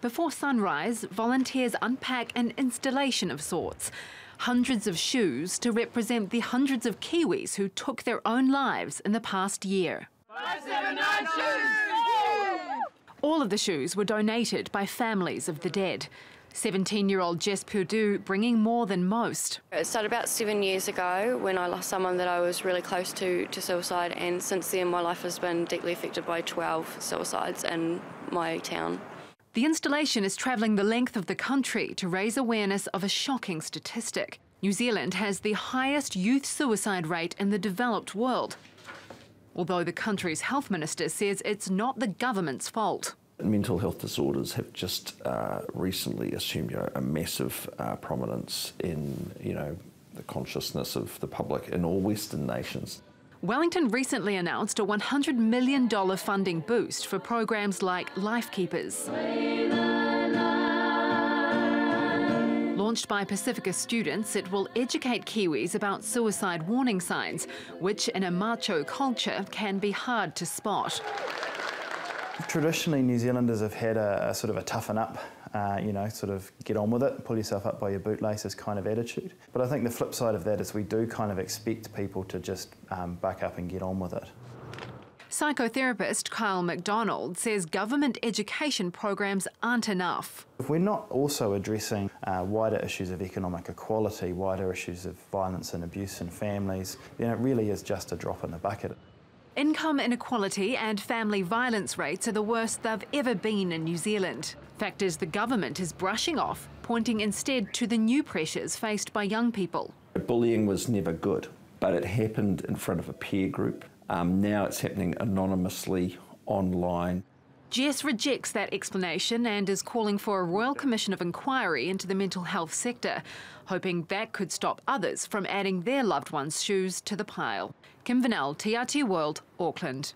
Before sunrise, volunteers unpack an installation of sorts. Hundreds of shoes to represent the hundreds of Kiwis who took their own lives in the past year. 579 shoes! All of the shoes were donated by families of the dead. 17-year-old Jess Purdue bringing more than most. It started about 7 years ago when I lost someone that I was really close to suicide, and since then my life has been deeply affected by 12 suicides in my town. The installation is travelling the length of the country to raise awareness of a shocking statistic. New Zealand has the highest youth suicide rate in the developed world, although the country's health minister says it's not the government's fault. Mental health disorders have just recently assumed a massive prominence in the consciousness of the public in all Western nations. Wellington recently announced a $100 million funding boost for programs like Lifekeepers. Launched by Pacifica students, it will educate Kiwis about suicide warning signs, which in a macho culture can be hard to spot. Traditionally, New Zealanders have had a sort of a toughen up, sort of get on with it, pull yourself up by your bootlaces kind of attitude. But I think the flip side of that is we do kind of expect people to just buck up and get on with it. Psychotherapist MacDonald says government education programs aren't enough. If we're not also addressing wider issues of economic equality, wider issues of violence and abuse in families, then it really is just a drop in the bucket. Income inequality and family violence rates are the worst they've ever been in New Zealand. Factors the government is brushing off, pointing instead to the new pressures faced by young people. Bullying was never good, but it happened in front of a peer group. Now it's happening anonymously online. Jess rejects that explanation and is calling for a Royal Commission of Inquiry into the mental health sector, hoping that could stop others from adding their loved ones' shoes to the pile. Kim Vinnell, TRT World, Auckland.